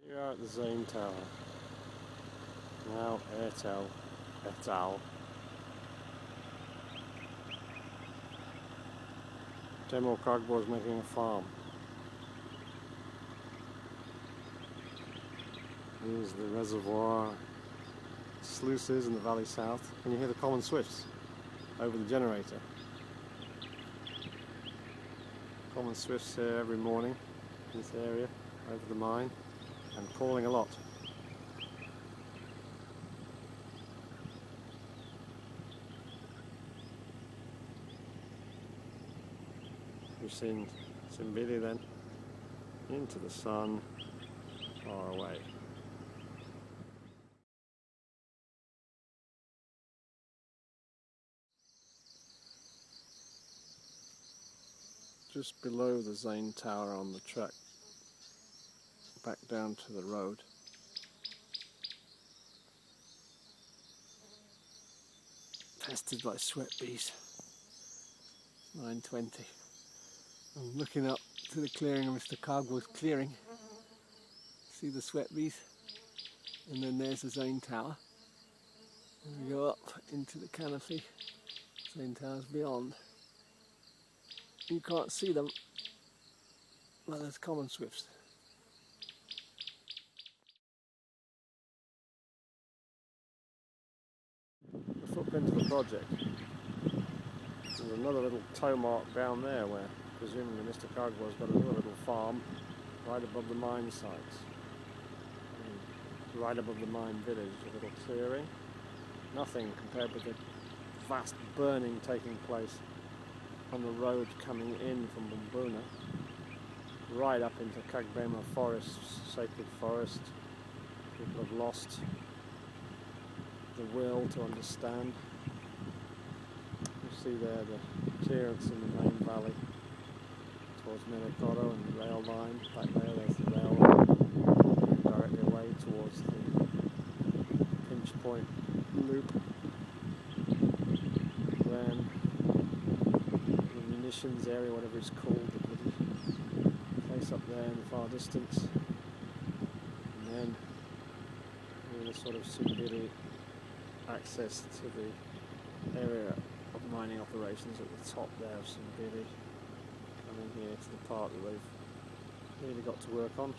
We are at the Zane Tower. Now Airtel et al. Demo Kagbo is making a farm. Here's the reservoir, sluices in the valley south. Can you hear the common swifts over the generator? Common swifts here every morning in this area over the mine and calling a lot. We've seen Simbili then into the sun, far away. Just below the Zane Tower on the track, back down to the road. Pested by sweat bees. 9:20. I'm looking up to the clearing of Mr. Kagbo's clearing. See the sweat bees? And then there's the Zane Tower. And we go up into the canopy. Zane Tower's beyond. You can't see them, but there's common swifts. The footprint of the project. There's another little toe mark down there where presumably Mr. Kagbo's got another little farm right above the mine sites. And right above the mine village, a little clearing. Nothing compared with the vast burning taking place on the road coming in from Bumbuna, right up into Kagbema Forest, sacred forest. People have lost the will to understand. You see there the clearance in the main valley towards Menekoro and the rail line. Back there's the rail line directly away towards the Pinch Point loop. Then the munitions area, whatever it's called, the little place up there in the far distance. And then the sort of Simbili access to the area of mining operations at the top there of Simbili, coming here to the part that they've really got to work on,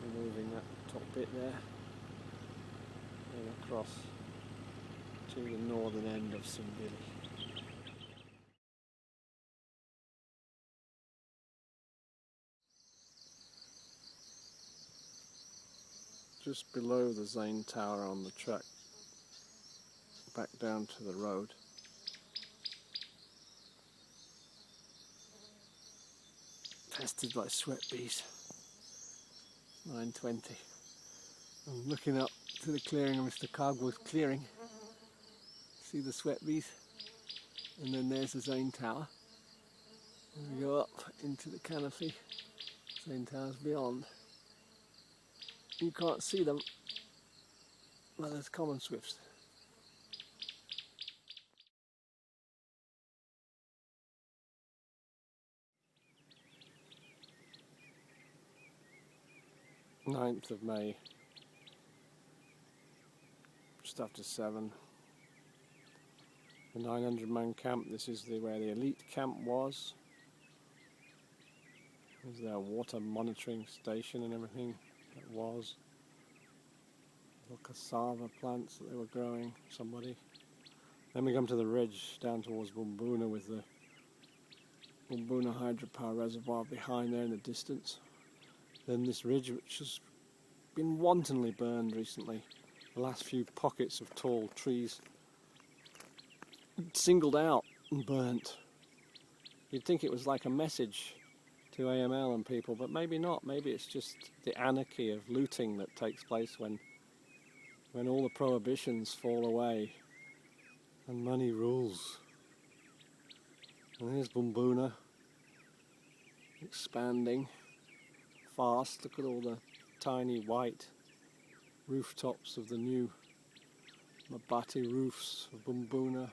removing that top bit there, and across to the northern end of Simbili. Just below the Zane Tower on the track, back down to the road. Pested by sweat bees. 9:20. I'm looking up to the clearing of Mr. Kagbo's clearing. See the sweat bees? And then there's the Zane Tower. And we go up into the canopy. Zane Tower's beyond. You can't see them, but there's common swifts. Ninth of May, just after 7. The 900-man camp. This is where the elite camp was. There's their water monitoring station and everything. It was. Little cassava plants that they were growing, somebody. Then we come to the ridge down towards Bumbuna with the Bumbuna hydropower reservoir behind there in the distance. Then this ridge which has been wantonly burned recently. The last few pockets of tall trees singled out and burnt. You'd think it was like a message to AML and people, but maybe not. Maybe it's just the anarchy of looting that takes place when all the prohibitions fall away and money rules. And here's Bumbuna, expanding fast. Look at all the tiny white rooftops of the new Mabati roofs of Bumbuna.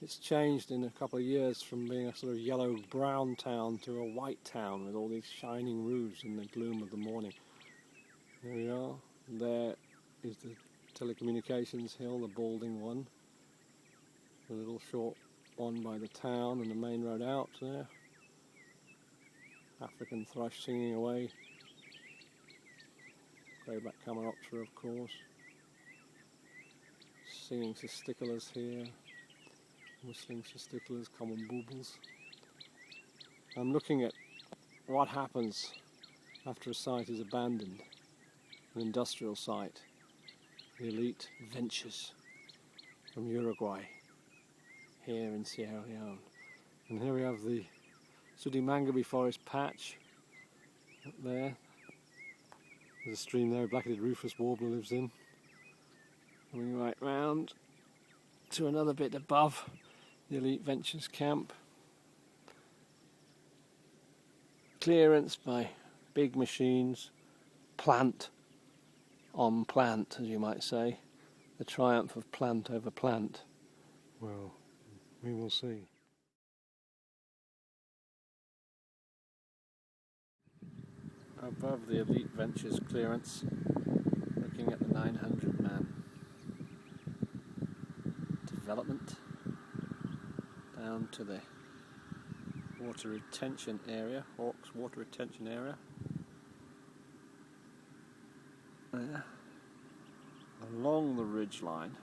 It's changed in a couple of years from being a sort of yellow-brown town to a white town with all these shining roofs in the gloom of the morning. There we are. There is the telecommunications hill, the balding one. The little short one by the town and the main road out there. African thrush singing away. Greyback Cameroptera, of course. Singing cisticolas here. Whistling cisticolas, common baubles. I'm looking at what happens after a site is abandoned. An industrial site. The elite ventures from Uruguay here in Sierra Leone. And here we have the Sudi-Mangabe forest patch up there. There's a stream there, a black-headed rufous warbler lives in. Coming right round to another bit above the elite ventures camp. Clearance by big machines, plant on plant, as you might say. The triumph of plant over plant. Well, we will see. Above the elite ventures clearance, looking at the 900-man development down to the water retention area, Hawks water retention area. There, along the ridge line,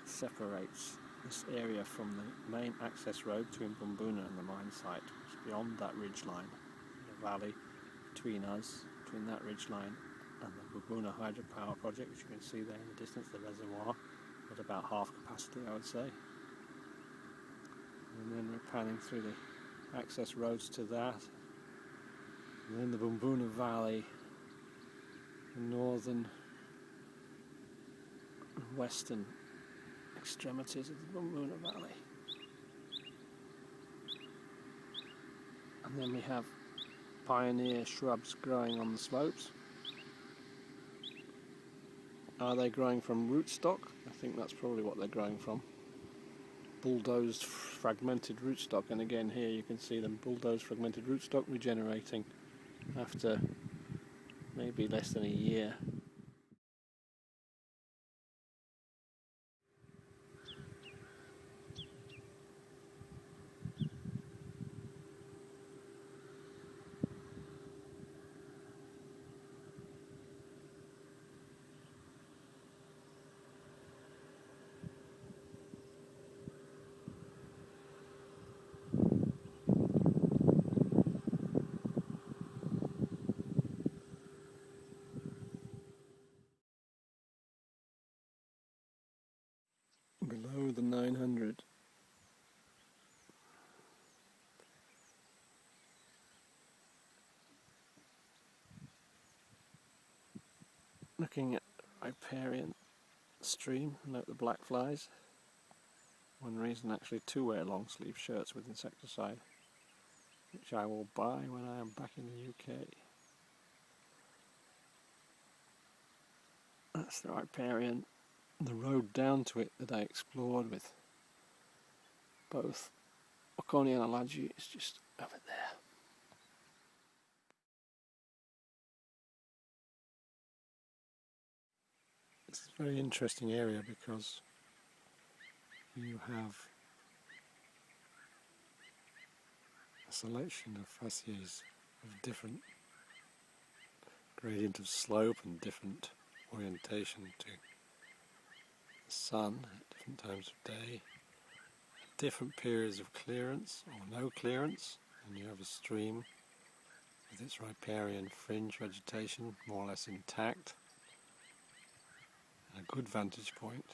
separates this area from the main access road between Bumbuna and the mine site. It's beyond that ridge line, the valley between us, between that ridge line and the Bumbuna hydropower project, which you can see there in the distance, the reservoir, at about half capacity, I would say. And then we're panning through the access roads to that. And then the Bumbuna Valley, the northern and western extremities of the Bumbuna Valley. And then we have pioneer shrubs growing on the slopes. Are they growing from rootstock? I think that's probably what they're growing from. Bulldozed fragmented rootstock, and again here you can see them bulldozed fragmented rootstock regenerating after maybe less than a year. Below the 900. Looking at riparian stream, note the black flies. One reason actually to wear long sleeve shirts with insecticide, which I will buy when I am back in the UK. That's the riparian. The road down to it that I explored with both Okoni and Alaji is just over there. It's a very interesting area because you have a selection of fascias of different gradient of slope and different orientation to the sun at different times of day, different periods of clearance or no clearance, and you have a stream with its riparian fringe vegetation more or less intact, and a good vantage point.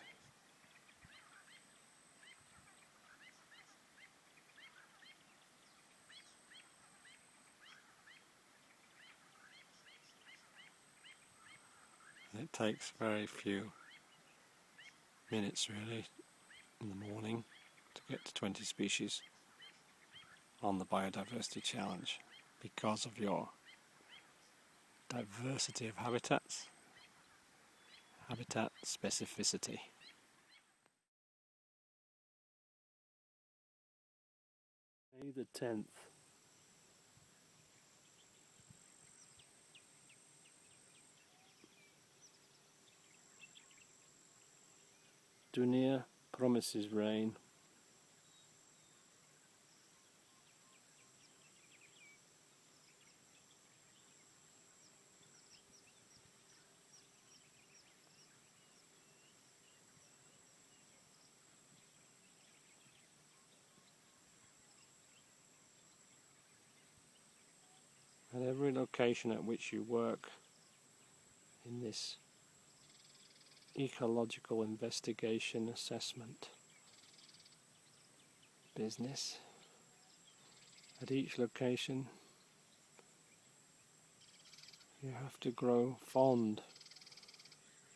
And it takes very few minutes really in the morning to get to 20 species on the biodiversity challenge because of your diversity of habitats, habitat specificity. May the 10th. Dunia promises rain. At every location at which you work in this ecological investigation assessment business, at each location you have to grow fond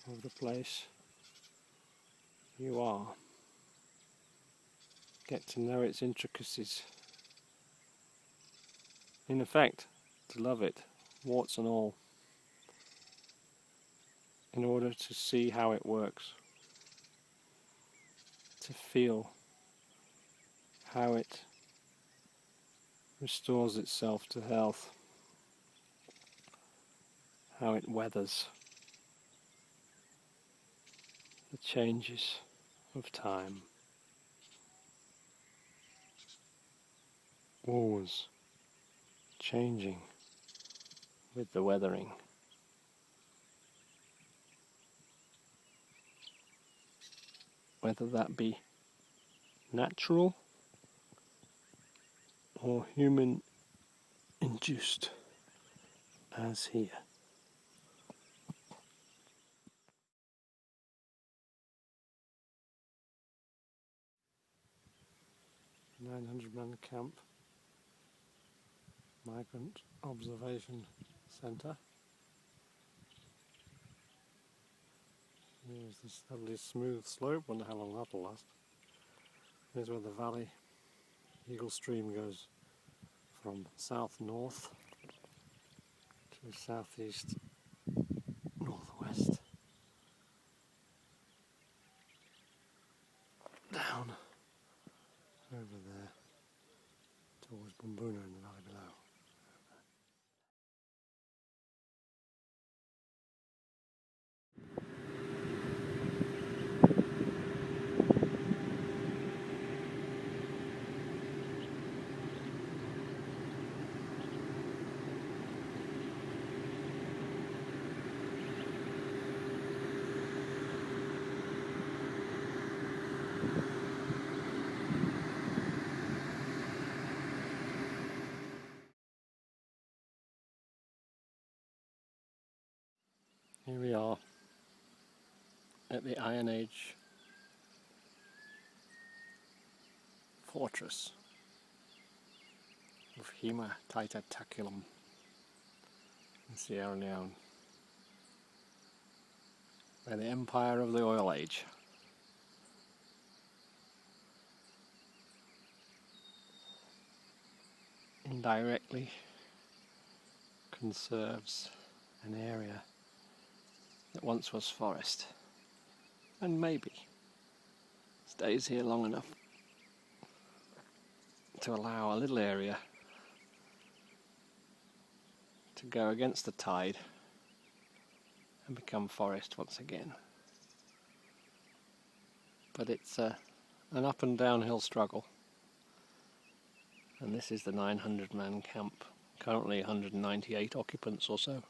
of the place you are. Get to know its intricacies. In effect, to love it, warts and all, in order to see how it works, to feel how it restores itself to health, how it weathers the changes of time. Always changing with the weathering. Whether that be natural or human induced, as here. "900-man camp, migrant observation centre." Here's this lovely smooth slope. Wonder how long that'll last. Here's where the valley, Eagle Stream, goes from south-north to southeast-northwest. Down over there towards Boner in the valley below. Here we are at the Iron Age fortress of Taitaculum in Sierra Leone, by the empire of the Oil Age. Indirectly conserves an area that once was forest, and maybe stays here long enough to allow a little area to go against the tide and become forest once again. But it's an up and downhill struggle, and this is the 900-man camp, currently 198 occupants or so.